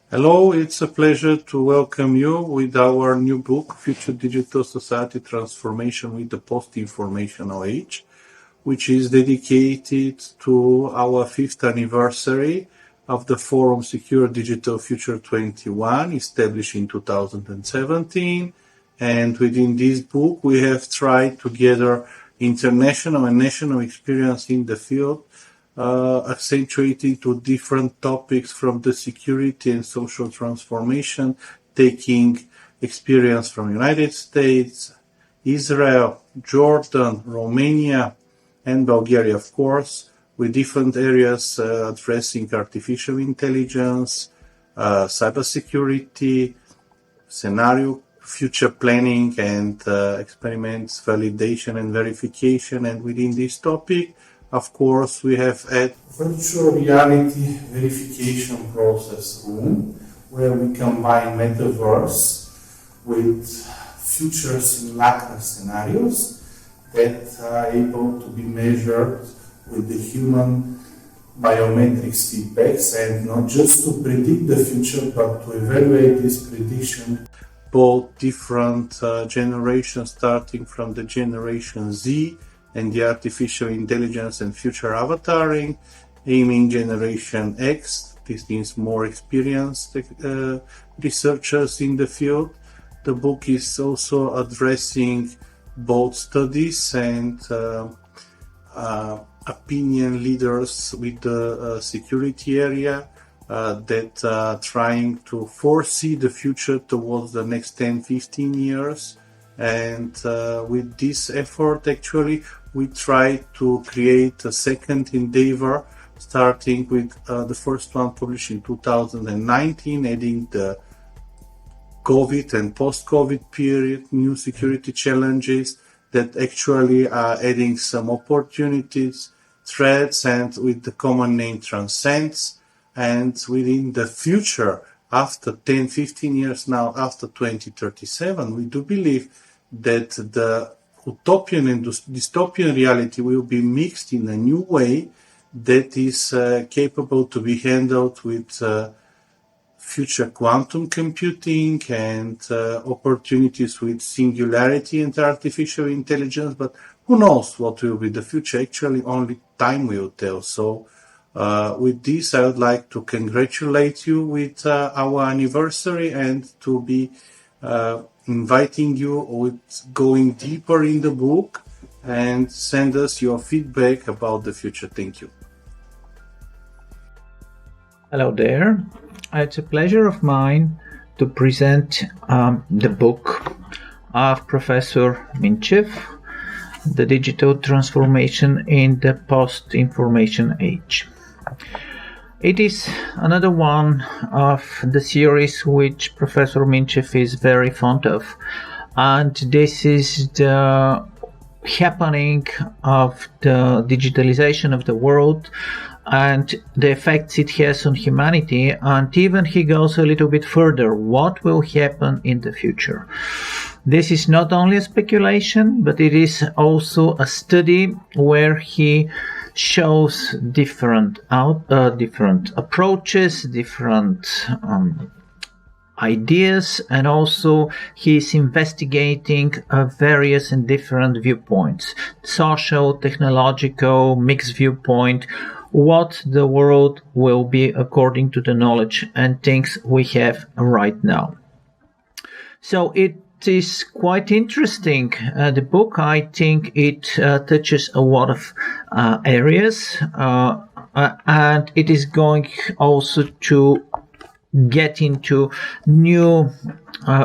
Hello, it's a pleasure to welcome you with our new book, Future Digital Society Transformation with the Post-Informational Age, which is dedicated to our fifth anniversary of the Forum Secure Digital Future 21, established in 2017. And within this book, we have tried to gather international and national experience in the field, accentuating to different topics from the security and social transformation, taking experience from United States, Israel, Jordan, Romania, and Bulgaria, of course, with different areas addressing artificial intelligence, cybersecurity, scenario future planning and experiments, validation and verification. And within this topic, of course, we have a virtual reality verification process room where we combine metaverse with future simulacra scenarios that are able to be measured with the human biometrics feedbacks, and not just to predict the future, but to evaluate this prediction both different generations, starting from the generation Z and the artificial intelligence and future avataring, aiming generation X. This means more experienced researchers in the field. The book is also addressing both studies and opinion leaders with the security area that are trying to foresee the future towards the next 10-15 years. And with this effort, actually, we try to create a second endeavor, starting with the first one published in 2019, adding the COVID and post-COVID period, new security challenges that actually are adding some opportunities, threats, and with the common name transcends. And within the future, after 10-15 years now, after 2037, we do believe that the utopian and dystopian reality will be mixed in a new way that is capable to be handled with future quantum computing and opportunities with singularity and artificial intelligence. But who knows what will be the future? Actually, only time will tell. So with this, I would like to congratulate you with our anniversary and to be inviting you with going deeper in the book and send us your feedback about the future. Thank you. Hello there. It's a pleasure of mine to present the book of Professor Minchev, The Digital Transformation in the Post-Information Age. It is another one of the series which Professor Minchev is very fond of, and this is the happening of the digitalization of the world and the effects it has on humanity, and even he goes a little bit further, what will happen in the future. This is not only a speculation, but it is also a study where he shows different approaches, different ideas, and also he's investigating various and different viewpoints, social, technological, mixed viewpoint, what the world will be according to the knowledge and things we have right now. So it is quite interesting. The book, I think it touches a lot of areas, and it is going also to get into new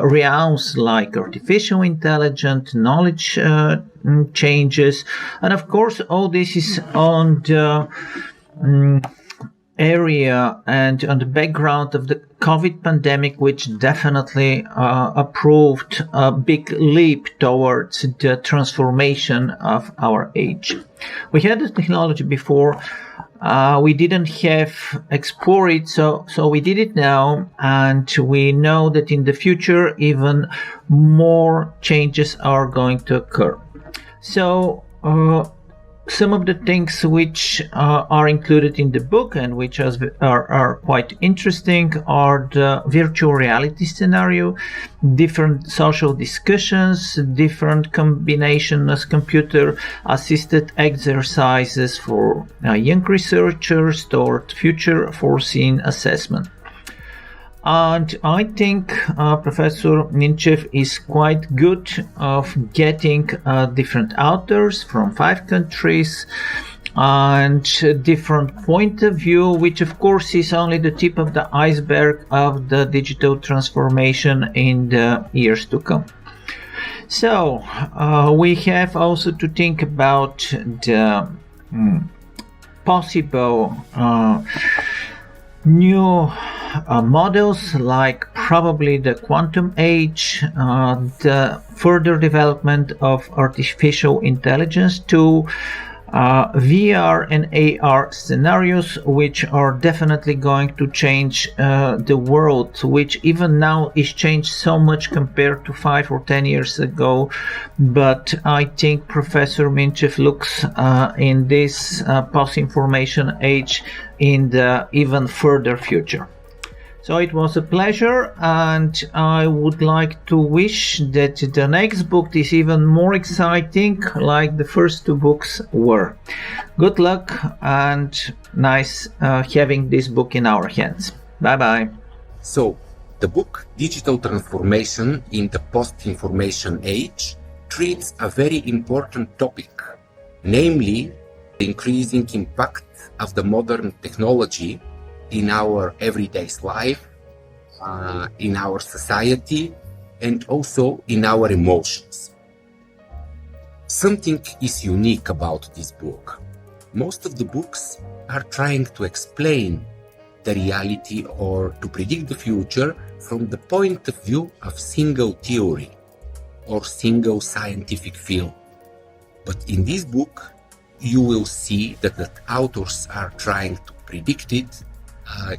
realms like artificial intelligence, knowledge changes, and of course all this is on the area and on the background of the COVID pandemic, which definitely approved a big leap towards the transformation of our age. We had the technology before, we didn't have explore it, so we did it now, and we know that in the future even more changes are going to occur. So some of the things which are included in the book and which are quite interesting are the virtual reality scenario, different social discussions, different combinations, computer assisted exercises for young researchers toward future foreseen assessment. And I think Professor Minchev is quite good of getting different authors from 5 countries and different point of view, which of course is only the tip of the iceberg of the digital transformation in the years to come. So we have also to think about the possible new models like probably the quantum age, the further development of artificial intelligence to VR and AR scenarios, which are definitely going to change the world, which even now is changed so much compared to 5 or 10 years ago. But I think Professor Minchev looks in this post-information age in the even further future. So it was a pleasure, and I would like to wish that the next book is even more exciting, like the first 2 books were. Good luck, and nice having this book in our hands. Bye-bye. So, the book Digital Transformation in the Post-Information Age treats a very important topic, namely the increasing impact of the modern technology in our everyday life, in our society, and also in our emotions. Something is unique about this book. Most of the books are trying to explain the reality or to predict the future from the point of view of single theory or single scientific field. But in this book, you will see that the authors are trying to predict it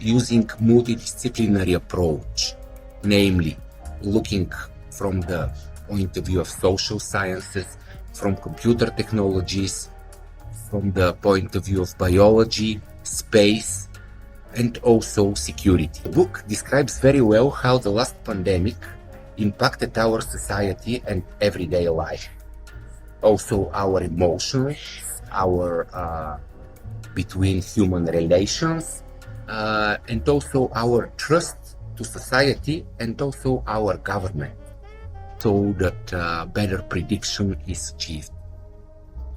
using multidisciplinary approach, namely looking from the point of view of social sciences, from computer technologies, from the point of view of biology, space, and also security. The book describes very well how the last pandemic impacted our society and everyday life. Also our emotions, our between human relations, and also our trust to society and also our government, so that better prediction is achieved.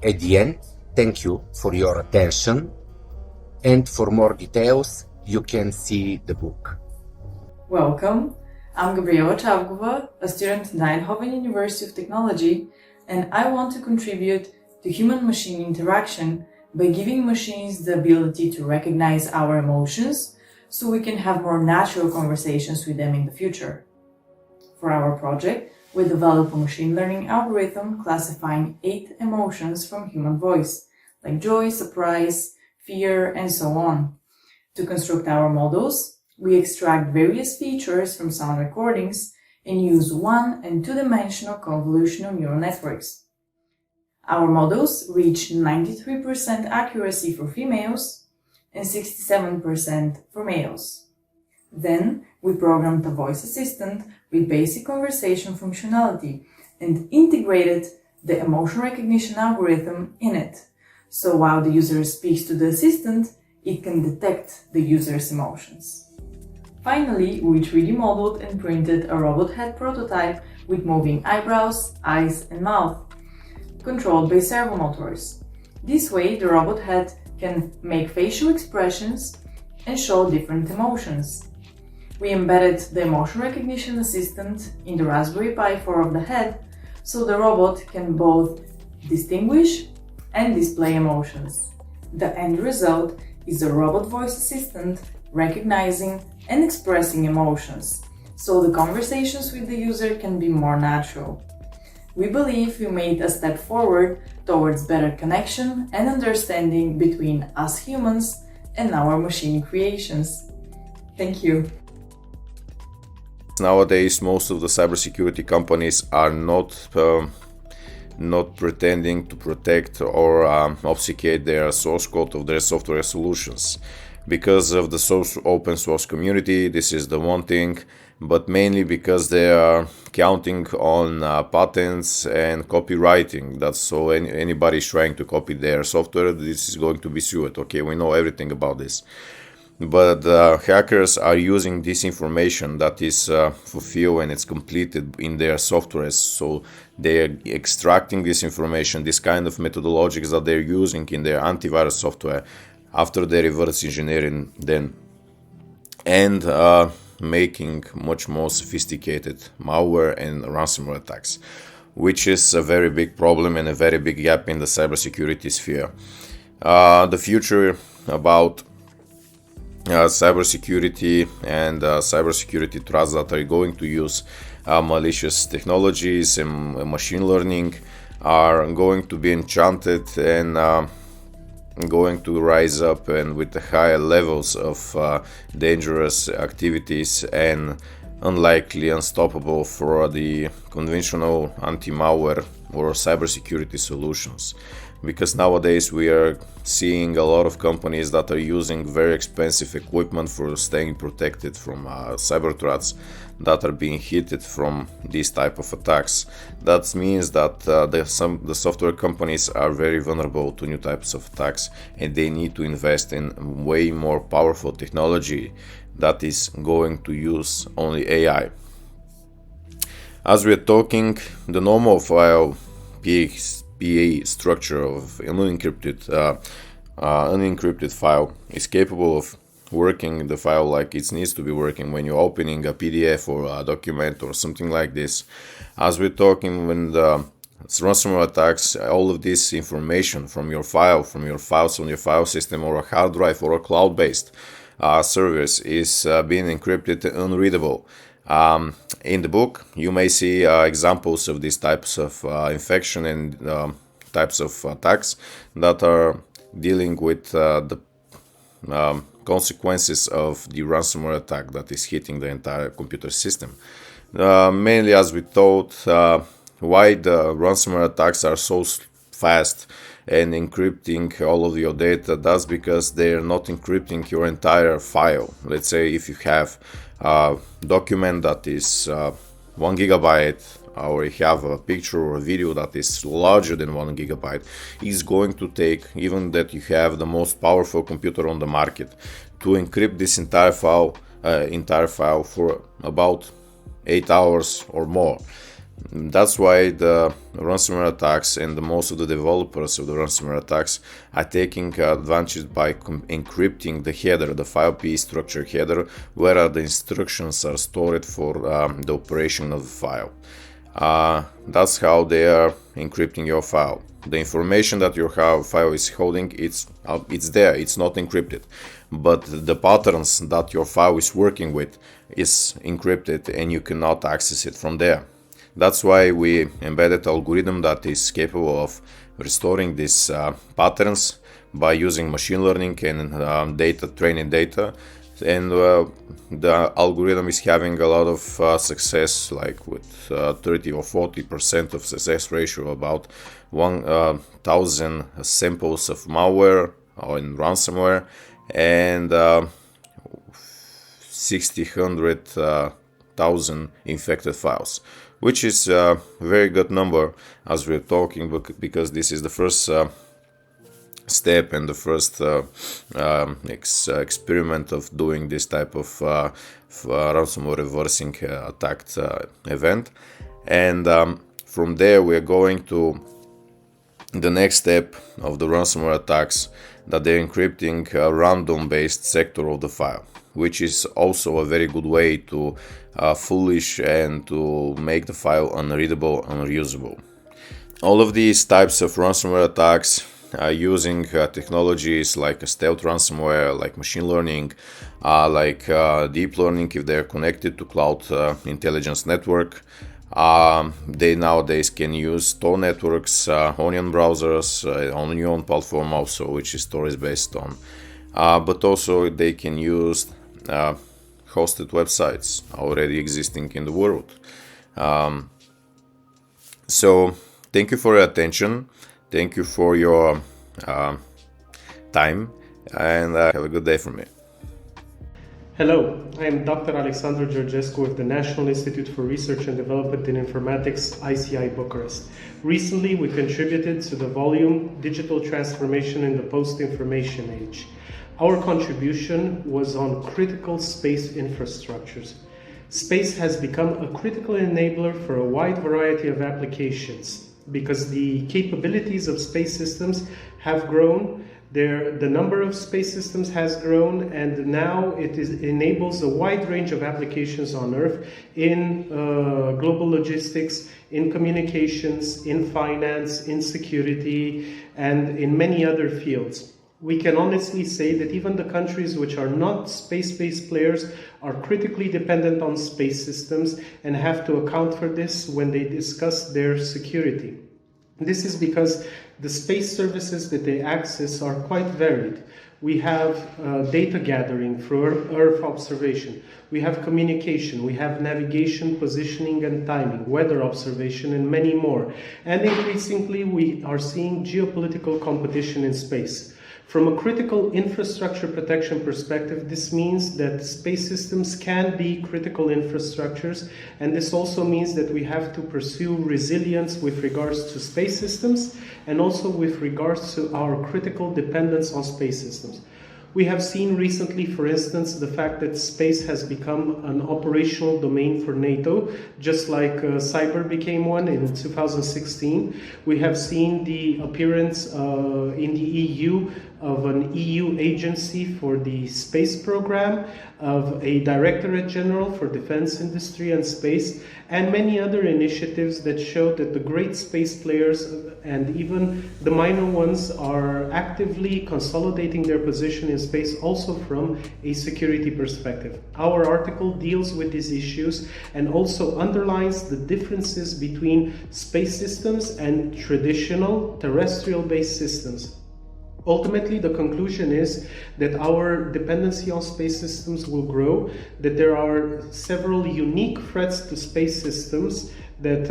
At the end, thank you for your attention, and for more details you can see the book. Welcome, I'm Gabriela Chavgova, a student in Eindhoven University of Technology, and I want to contribute to human-machine interaction by giving machines the ability to recognize our emotions so we can have more natural conversations with them in the future. For our project, we develop a machine learning algorithm classifying 8 emotions from human voice, like joy, surprise, fear, and so on. To construct our models, we extract various features from sound recordings and use 1- and 2-dimensional convolutional neural networks. Our models reach 93% accuracy for females and 67% for males. Then we programmed the voice assistant with basic conversation functionality and integrated the emotion recognition algorithm in it. So while the user speaks to the assistant, it can detect the user's emotions. Finally, we 3D modeled and printed a robot head prototype with moving eyebrows, eyes, and mouth, controlled by servomotors. This way, the robot head can make facial expressions and show different emotions. We embedded the emotion recognition assistant in the Raspberry Pi 4 of the head, so the robot can both distinguish and display emotions. The end result is a robot voice assistant recognizing and expressing emotions, so the conversations with the user can be more natural. We believe we made a step forward towards better connection and understanding between us humans and our machine creations. Thank you. Nowadays, most of the cybersecurity companies are not not pretending to protect or obfuscate their source code of their software solutions. Because of the open source community, this is the one thing, but mainly because they are counting on patents and copywriting. That's so anybody is trying to copy their software, this is going to be sued. Okay, we know everything about this. But hackers are using this information that is fulfilled and it's completed in their software. So they're extracting this information, this kind of methodologies that they're using in their antivirus software after they reverse engineering then, and making much more sophisticated malware and ransomware attacks, which is a very big problem and a very big gap in the cybersecurity sphere. The future about cybersecurity and cybersecurity threats that are going to use malicious technologies and machine learning are going to be enchanted and going to rise up and with the higher levels of dangerous activities and unlikely unstoppable for the conventional anti-malware or cybersecurity solutions. Because nowadays we are seeing a lot of companies that are using very expensive equipment for staying protected from cyber threats that are being hit from these type of attacks. That means that the software companies are very vulnerable to new types of attacks, and they need to invest in way more powerful technology that is going to use only AI. As we are talking, the normal file PA structure of an unencrypted file is capable of working the file like it needs to be working when you're opening a PDF or a document or something like this. As we're talking, when the ransomware attacks, all of this information from your files on your file system or a hard drive or a cloud-based service is being encrypted and unreadable. In the book, you may see examples of these types of infection and types of attacks that are dealing with the consequences of the ransomware attack that is hitting the entire computer system. Mainly, as we thought, why the ransomware attacks are so fast and encrypting all of your data, that's because they're not encrypting your entire file. Let's say if you have a document that is 1 gigabyte, or you have a picture or a video that is larger than 1 gigabyte, it's going to take, even that you have the most powerful computer on the market, to encrypt this entire file for about 8 hours or more. That's why the ransomware attacks and most of the developers of the ransomware attacks are taking advantage by encrypting the header, the file PE structure header, where the instructions are stored for the operation of the file. That's how they are encrypting your file. The information that your file is holding, it's there, it's not encrypted, but the patterns that your file is working with is encrypted and you cannot access it from there. That's why we embedded algorithm that is capable of restoring these patterns by using machine learning and training data. And the algorithm is having a lot of success, like with 30 or 40% of success ratio, about 1,000 samples of malware or in ransomware, and 100,000 infected files, which is a very good number as we're talking, because this is the first step and the first experiment of doing this type of ransomware reversing attack event. And from there we are going to the next step of the ransomware attacks, that they're encrypting a random based sector of the file, which is also a very good way to foolish and to make the file unreadable, unusable. All of these types of ransomware attacks using technologies like stealth ransomware, like machine learning, like deep learning if they're connected to cloud intelligence network. They nowadays can use Tor networks, Onion browsers, Onion platform also, which is Tor is based on. But also they can use hosted websites already existing in the world. So thank you for your attention. Thank you for your time, and have a good day from me. Hello, I am Dr. Alexandru Georgescu with the National Institute for Research and Development in Informatics, ICI Bucharest. Recently, we contributed to the volume Digital Transformation in the Post-Information Age. Our contribution was on critical space infrastructures. Space has become a critical enabler for a wide variety of applications because the capabilities of space systems have grown. The number of space systems has grown, and now it enables a wide range of applications on Earth in global logistics, in communications, in finance, in security, and in many other fields. We can honestly say that even the countries which are not space-based players are critically dependent on space systems and have to account for this when they discuss their security. This is because the space services that they access are quite varied. We have data gathering for Earth observation. We have communication. We have navigation, positioning and timing, weather observation, and many more. And increasingly, we are seeing geopolitical competition in space. From a critical infrastructure protection perspective, this means that space systems can be critical infrastructures, and this also means that we have to pursue resilience with regards to space systems and also with regards to our critical dependence on space systems. We have seen recently, for instance, the fact that space has become an operational domain for NATO, just like cyber became one in 2016. We have seen the appearance in the EU of an EU agency for the space program, of a Directorate General for Defense Industry and Space, and many other initiatives that show that the great space players and even the minor ones are actively consolidating their position in space also from a security perspective. Our article deals with these issues and also underlines the differences between space systems and traditional terrestrial-based systems. Ultimately, the conclusion is that our dependency on space systems will grow, that there are several unique threats to space systems that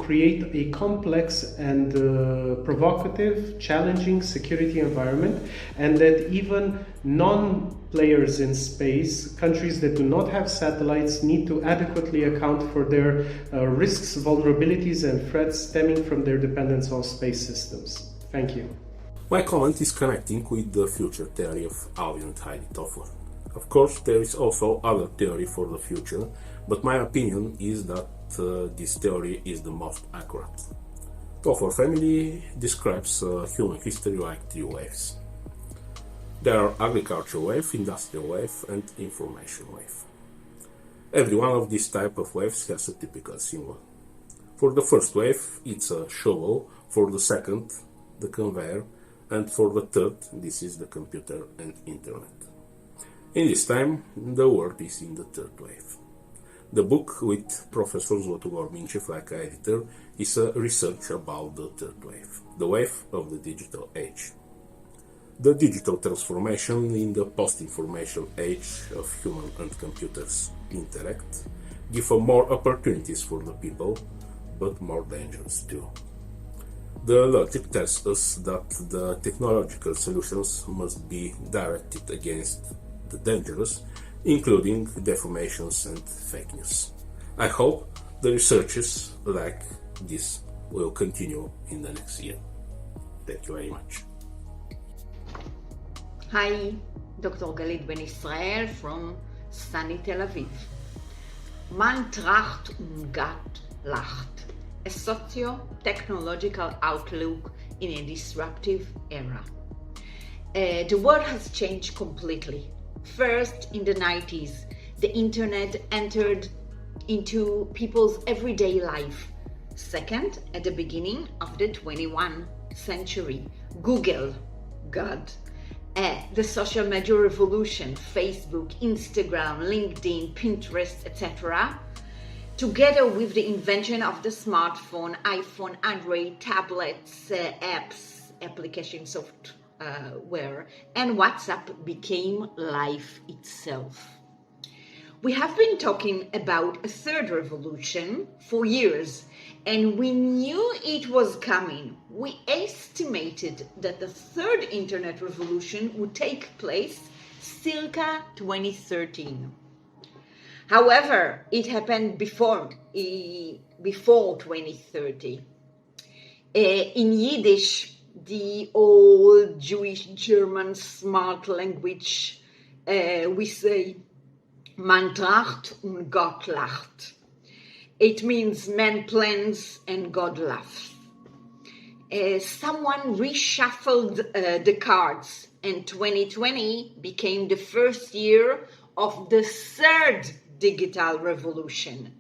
create a complex and provocative, challenging security environment, and that even non-players in space, countries that do not have satellites, need to adequately account for their risks, vulnerabilities, and threats stemming from their dependence on space systems. Thank you. My comment is connecting with the future theory of Avi and Heidi Toffler. Of course, there is also other theory for the future, but my opinion is that this theory is the most accurate. Toffler family describes human history like 3 waves. There are agricultural wave, industrial wave, and information wave. Every one of these type of waves has a typical symbol. For the first wave, it's a shovel. For the second, the conveyor. And for the third, this is the computer and internet. In this time, the world is in the third wave. The book with Professor Zlotogor Minchev like editor is a research about the third wave, the wave of the digital age. The digital transformation in the post-information age of human and computers interact give more opportunities for the people, but more dangers too. The logic tells us that the technological solutions must be directed against the dangers, including deformations and fake news. I hope the researches like this will continue in the next year. Thank you very much. Hi, Dr. Galit Ben Israel from sunny Tel Aviv. Man tracht Gott lacht. A socio-technological outlook in a disruptive era. The world has changed completely. First, in the 90s, the internet entered into people's everyday life. Second, at the beginning of the 21st century, Google, God, the social media revolution, Facebook, Instagram, LinkedIn, Pinterest, etc., together with the invention of the smartphone, iPhone, Android, tablets, apps, application software, and WhatsApp became life itself. We have been talking about a third revolution for years, and we knew it was coming. We estimated that the third internet revolution would take place circa 2013. However, it happened before 2030. In Yiddish, the old Jewish German smart language, we say, Man tracht und Gott lacht. It means man plans and God laughs. Someone reshuffled the cards, and 2020 became the first year of the third digital revolution.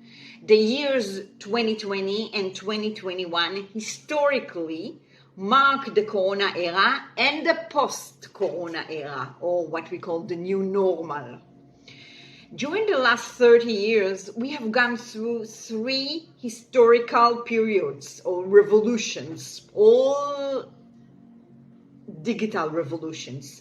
The years 2020 and 2021 historically mark the Corona era and the post-Corona era, or what we call the new normal. During the last 30 years, we have gone through 3 historical periods or revolutions, all digital revolutions.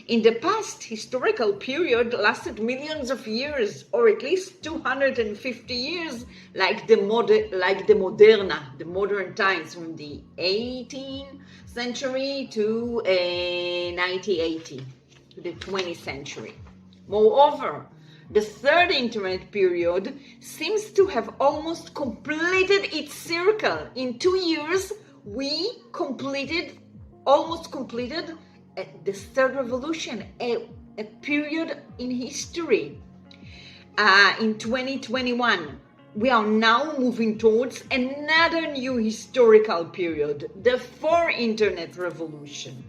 In the past historical period lasted millions of years, or at least 250 years, like the Moderna, the modern times, from the 18th century to 1980, to the 20th century. Moreover, the third internet period seems to have almost completed its circle. In 2 years, we almost completed the third revolution, a period in history. In 2021, we are now moving towards another new historical period, the fourth internet revolution.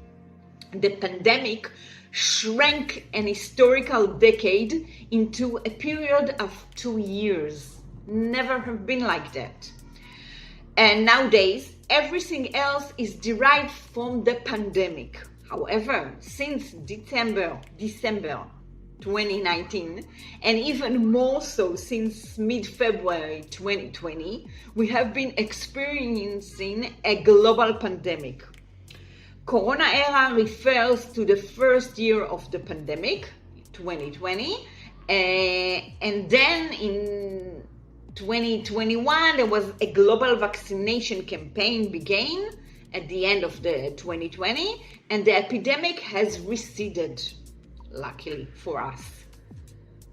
The pandemic shrank an historical decade into a period of 2 years. Never have been like that. And nowadays, everything else is derived from the pandemic. However, since December 2019, and even more so since mid-February 2020, we have been experiencing a global pandemic. Corona era refers to the first year of the pandemic, 2020, and then in 2021 there was a global vaccination campaign began at the end of the 2020, and the epidemic has receded, luckily for us.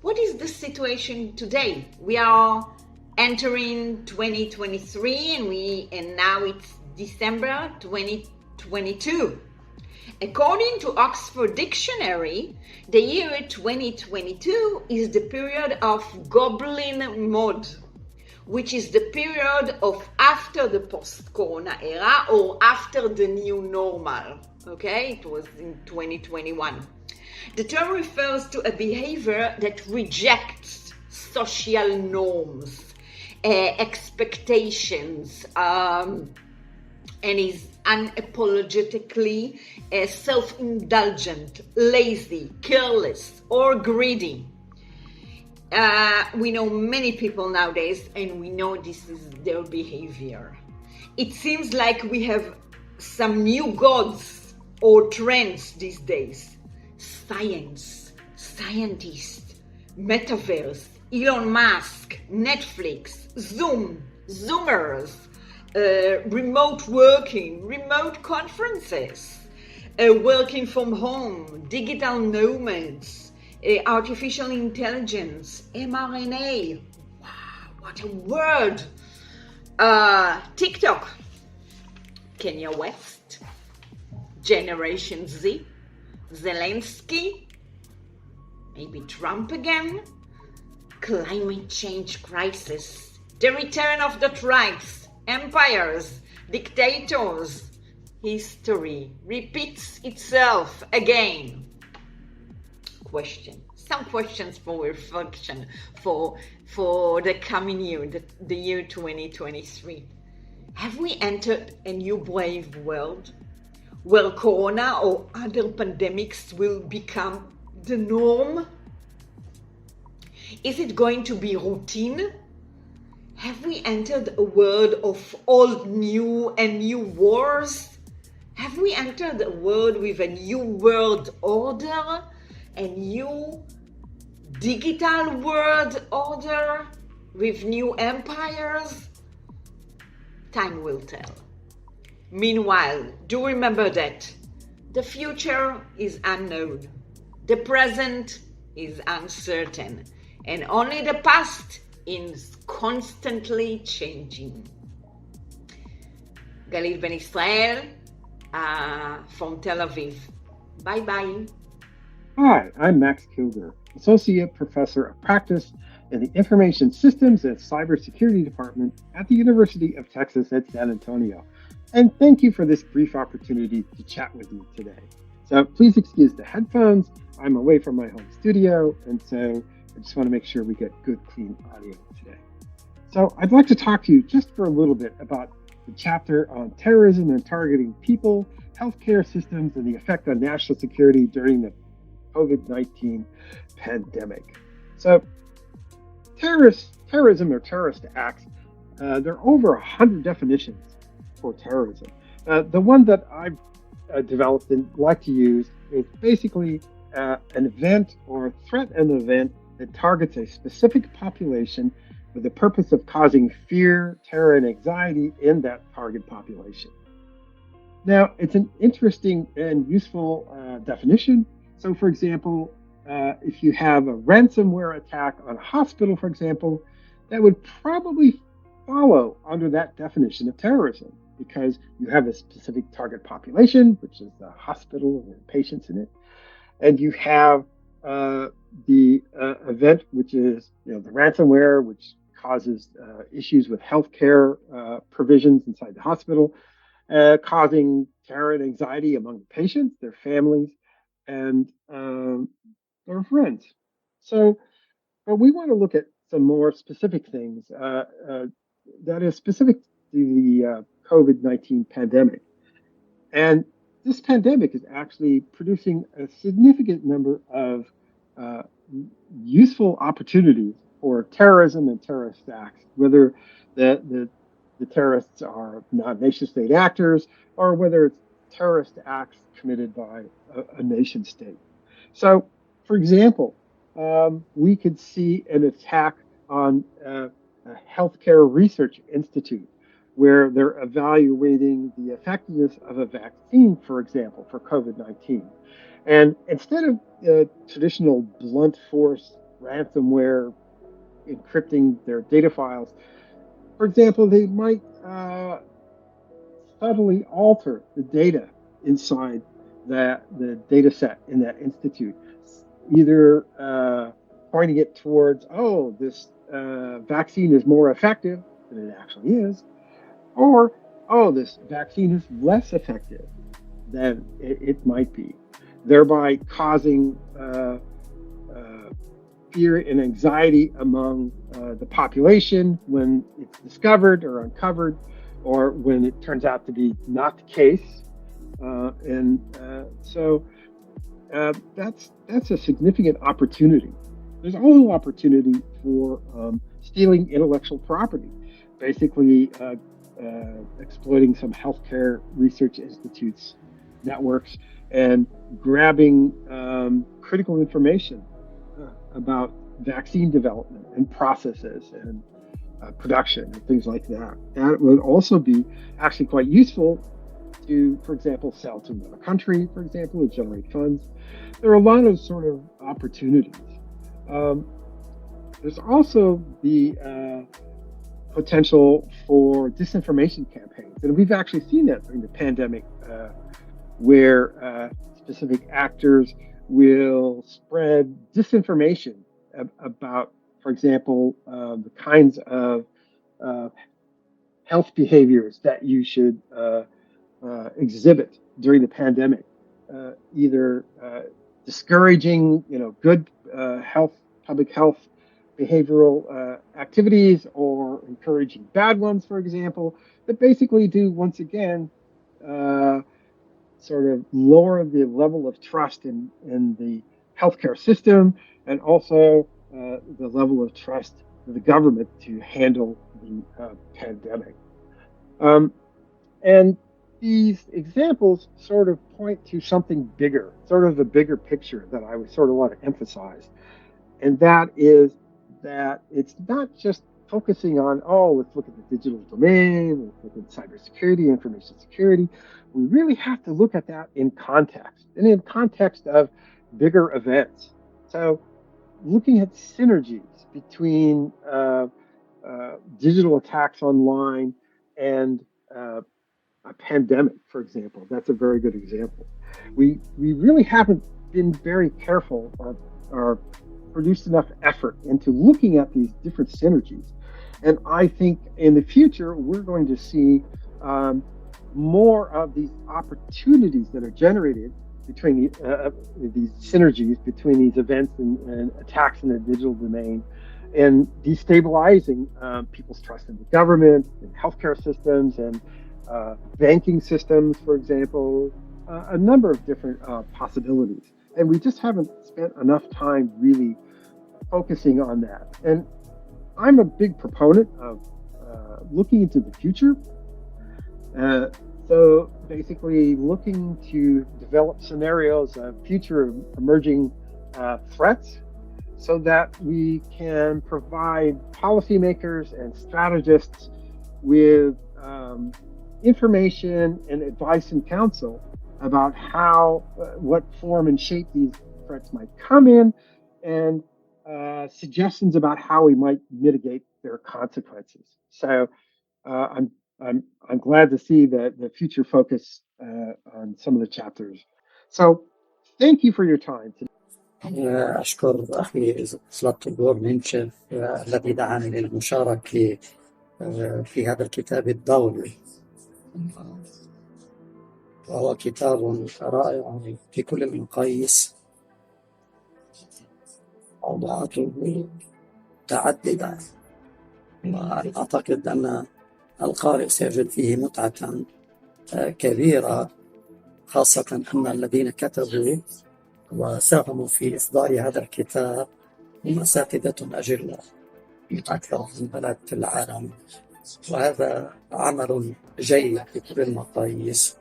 What is the situation today? We are entering 2023 and now it's December 2022. According to Oxford Dictionary, the year 2022 is the period of Goblin Mode, which is the period of after the post-Corona era or after the new normal. Okay, it was in 2021. The term refers to a behavior that rejects social norms, expectations, and is unapologetically self-indulgent, lazy, careless, or greedy. We know many people nowadays, and we know this is their behavior. It seems like we have some new gods or trends these days. Science, scientists, metaverse, Elon Musk, Netflix, Zoom, Zoomers, remote working, remote conferences, working from home, digital nomads, artificial intelligence, mRNA. Wow, what a word! TikTok, Kanye West, Generation Z, Zelensky, maybe Trump again, climate change crisis, the return of the tribes, empires, dictators. History repeats itself again. Some questions for reflection for the coming year, the year 2023. Have we entered a new brave world where Corona or other pandemics will become the norm? Is it going to be routine? Have we entered a world of old new and new wars? Have we entered a world with a new world order, a new digital world order with new empires? Time will tell. Meanwhile, do remember that the future is unknown, the present is uncertain, and only the past is constantly changing. Galit Ben Israel from Tel Aviv. Bye bye. Hi, I'm Max Kilger, Associate Professor of Practice in the Information Systems and Cybersecurity Department at the University of Texas at San Antonio. And thank you for this brief opportunity to chat with you today. So please excuse the headphones. I'm away from my home studio, and so I just want to make sure we get good, clean audio today. So I'd like to talk to you just for a little bit about the chapter on terrorism and targeting people, healthcare systems, and the effect on national security during the COVID-19 pandemic. So terrorism or terrorist acts, there are over 100 definitions for terrorism. The one that I've developed and like to use is basically an event or threat an event that targets a specific population with the purpose of causing fear, terror, and anxiety in that target population. Now, it's an interesting and useful definition. So, for example, if you have a ransomware attack on a hospital, for example, that would probably follow under that definition of terrorism because you have a specific target population, which is the hospital and patients in it, and you have the event, which is the ransomware, which causes issues with healthcare provisions inside the hospital, causing terror and anxiety among the patients, their families, and their friends. So, but we want to look at some more specific things that is specific to the COVID-19 pandemic. And this pandemic is actually producing a significant number of useful opportunities for terrorism and terrorist acts, whether the terrorists are non-nation state actors or whether it's terrorist acts committed by a nation state. So, for example, we could see an attack on a healthcare research institute where they're evaluating the effectiveness of a vaccine, for example, for COVID-19. And instead of traditional blunt force ransomware encrypting their data files, for example, they might subtly alter the data inside the data set in that institute, either pointing it towards, oh, this vaccine is more effective than it actually is, or, oh, this vaccine is less effective than it might be, thereby causing fear and anxiety among the population when it's discovered or uncovered, or when it turns out to be not the case. So that's a significant opportunity. There's also opportunity for stealing intellectual property, basically exploiting some healthcare research institutes, networks, and grabbing critical information about vaccine development and processes and production and things like that. That would also be actually quite useful to, for example, sell to another country, for example, to generate funds. There are a lot of sort of opportunities. There's also the potential for disinformation campaigns. And we've actually seen that during the pandemic, where specific actors will spread disinformation about, for example, the kinds of health behaviors that you should exhibit during the pandemic, either discouraging, good public health behavioral activities, or encouraging bad ones, for example, that basically do, once again, sort of lower the level of trust in the healthcare system, and also the level of trust in the government to handle the pandemic. And these examples sort of point to something bigger, sort of the bigger picture that I would sort of want to emphasize. And that is that it's not just focusing on, oh, let's look at the digital domain, let's look at cybersecurity, information security. We really have to look at that in context, and in context of bigger events. So looking at synergies between digital attacks online and a pandemic, for example. That's a very good example. We really haven't been very careful or produced enough effort into looking at these different synergies. And I think in the future, we're going to see more of these opportunities that are generated between these synergies between these events and attacks in the digital domain, and destabilizing people's trust in the government and healthcare systems and banking systems, for example, a number of different possibilities. And we just haven't spent enough time really focusing on that. And I'm a big proponent of looking into the future. So basically looking to develop scenarios of future emerging threats so that we can provide policymakers and strategists with information and advice and counsel about how, what form and shape these threats might come in, and suggestions about how we might mitigate their consequences. So I'm glad to see the future focus on some of the chapters. So thank you for your time today. أشكر أخي فضيلة الدكتور منشف الذي دعاني للمشاركة في هذا الكتاب الضوئي، وهو كتاب رائع في كل المقاييس، موضوعاته متعددة، وأعتقد أن القارئ سيجد فيه متعة كبيرة، خاصة أن الذين كتبوا وساهموا في إصدار هذا الكتاب هم أساتذة أجلاء من أكثر من بلد في العالم، وهذا عمل جيد في كل المقاييس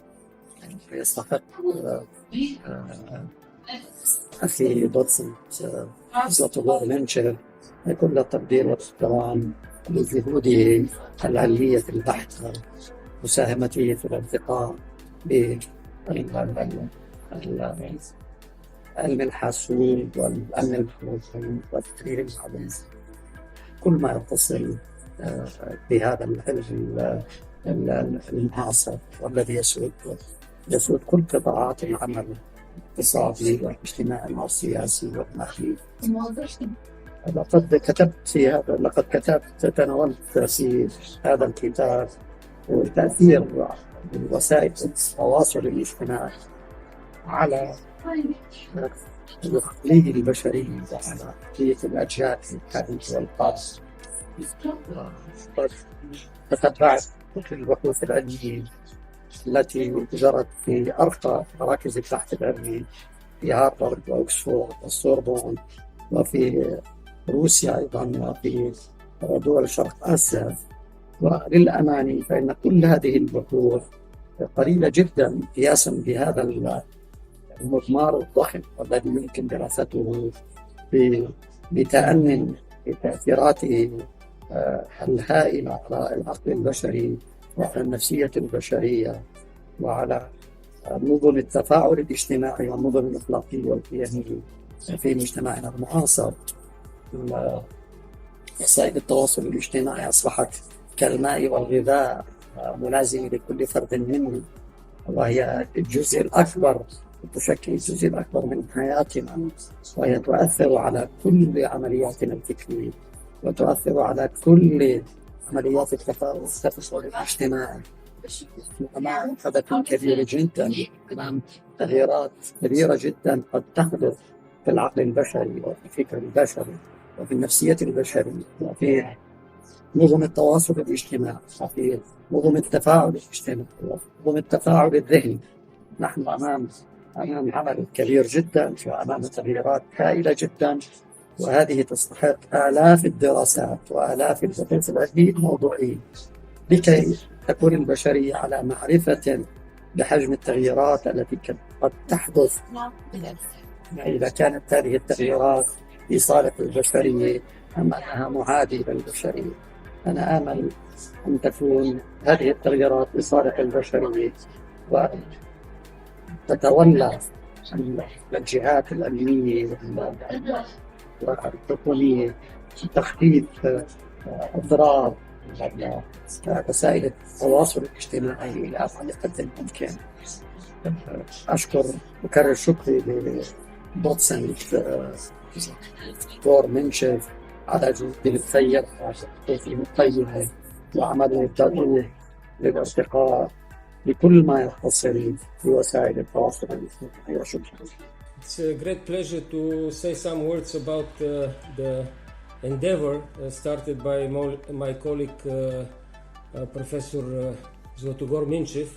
يستحق أخي دوتسنت فضيلة الدكتور منشف كل التقدير والاحترام لجهوده العلمية البحتة، مساهمته في الارتقاء بالعلم الحاسوب والأمن الحاسوب والتقرير المعلومي، كل ما يتصل بهذا العلم المعاصر والذي يسود كل قطاعات العمل الاقتصادي والاجتماعي والسياسي والمالي. لقد تناولت في هذا الكتاب تأثير وسائل التواصل الاجتماعي على العقلية البشرية وعلى عقلية الأجيال الحالية والقادمة. تتبعت البحوث العلمية التي جرت في أرقى مراكز البحث العلمي في هارفارد وأكسفورد والسوربون وفي روسيا أيضا وفي دول شرق آسيا، وللأمانة فإن كل هذه البحوث قليلة جدا قياسا بهذا المضمار الضخم والذي يمكن دراسته بتأمن تأثيراته الهائلة على العقل البشري وعلى النفسية البشرية وعلى نظم التفاعل الاجتماعي والنظم الأخلاقية والقيمية في مجتمعنا المعاصر. وسائل التواصل الاجتماعي أصبحت كالماء والغذاء ملازمة لكل فرد منا، وهي الجزء الأكبر، تشكل الجزء الأكبر من حياتنا، وهي تؤثر على كل عملياتنا الفكرية وتؤثر على كل عمليات التفاعل الاجتماعي. أمام حدث كبير جدا، أمام تغييرات كبيرة جدا قد تحدث في العقل البشري وفي الفكر البشري وفي النفسية البشرية وفي نظم التواصل الاجتماعي وفي نظم التفاعل الاجتماعي وفي نظم التفاعل الذهني. نحن أمام عمل كبير جدا وأمام تغييرات هائلة جدا، وهذه تستحق آلاف الدراسات وآلاف البحوث العلمية الموضوعية لكي تكون البشرية على معرفة بحجم التغييرات التي قد تحدث. إذا كانت هذه التغييرات في صالح البشرية أم أنها معادية للبشرية. أنا آمل أن تكون هذه التغييرات لصالح البشرية وتتولى الجهات الأمنية والحكومية تخفيف أضرار وسائل التواصل الاجتماعي إلى أبعد قدر الإمكان. أشكر وكرر شكري لدوتسنت دكتور منشف على جهده الطيب وخطته الطيبة وعمله الدؤوب للارتقاء بكل ما يتصل بوسائل التواصل الاجتماعي. شكرا. It's a great pleasure to say some words about the endeavor started by my colleague Professor Zlatogor Minchev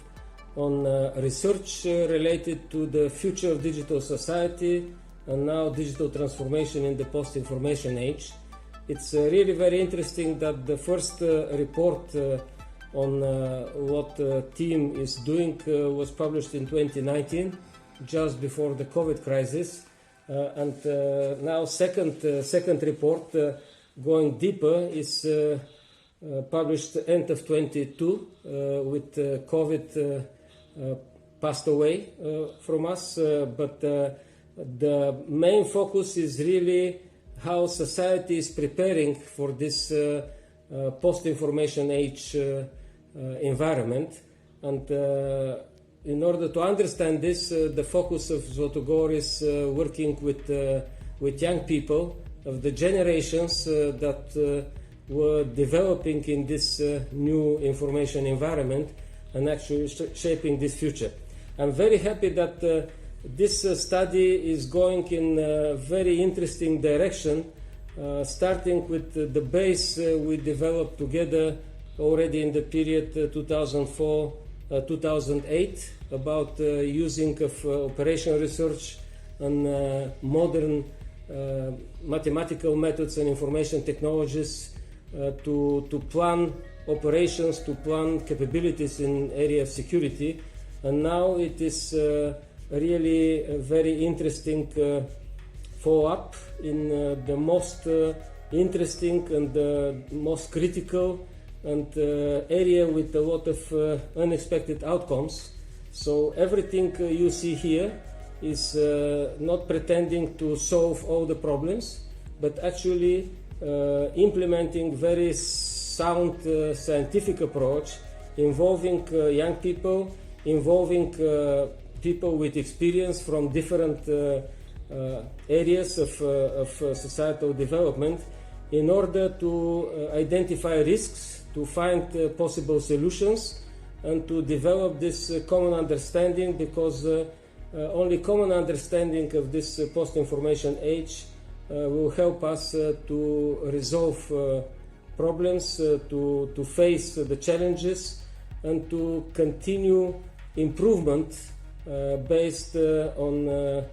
on research related to the future of digital society and now digital transformation in the post-information age. It's really very interesting that the first report on what the team is doing was published in 2019, just before the COVID crisis, and now second report going deeper is published end of 22 with COVID passed away from us, but the main focus is really how society is preparing for this post-information age environment. And in order to understand this, the focus of Zlatogor is working with young people of the generations that were developing in this new information environment and actually shaping this future. I'm very happy that this study is going in a very interesting direction, starting with the base we developed together already in the period 2004-2008 about using of operational research and modern mathematical methods and information technologies to plan operations, to plan capabilities in area of security. And now it is really a very interesting follow-up in the most interesting and the most critical and area with a lot of unexpected outcomes. So everything you see here is not pretending to solve all the problems, but actually implementing very sound scientific approach involving young people, involving people with experience from different areas of societal development in order to identify risks, to find possible solutions, and to develop this common understanding, because only common understanding of this post-information age will help us to resolve problems, to face the challenges, and to continue improvement based on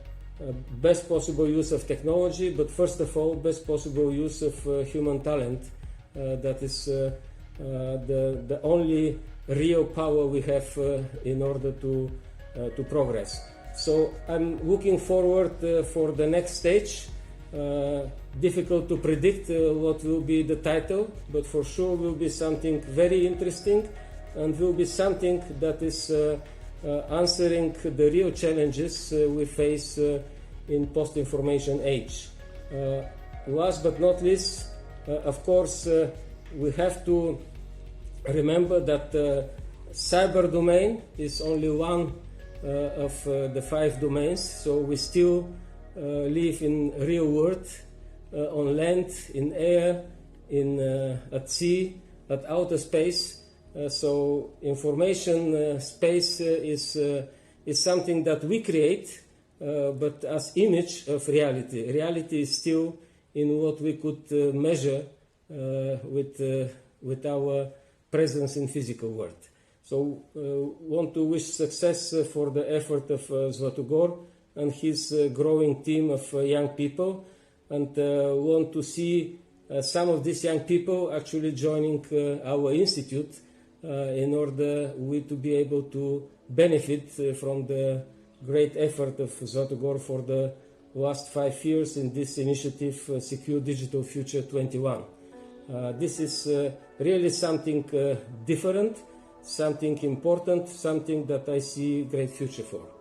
best possible use of technology, but first of all, best possible use of human talent. That is the only real power we have in order to progress. So I'm looking forward for the next stage. Difficult to predict what will be the title, but for sure will be something very interesting and will be something that is answering the real challenges we face in post-information age. Last but not least, of course, we have to remember that cyber domain is only one of the 5 domains, so we still live in real world, on land, in air, at sea, at outer space. So information space is something that we create, but as image of reality. Reality is still in what we could measure with our presence in physical world. So want to wish success for the effort of Zlatogor and his growing team of young people, and want to see some of these young people actually joining our institute in order to be able to benefit from the great effort of Zlatogor for the last 5 years in this initiative, Secure Digital Future 21. This is really something different, something important, something that I see great future for.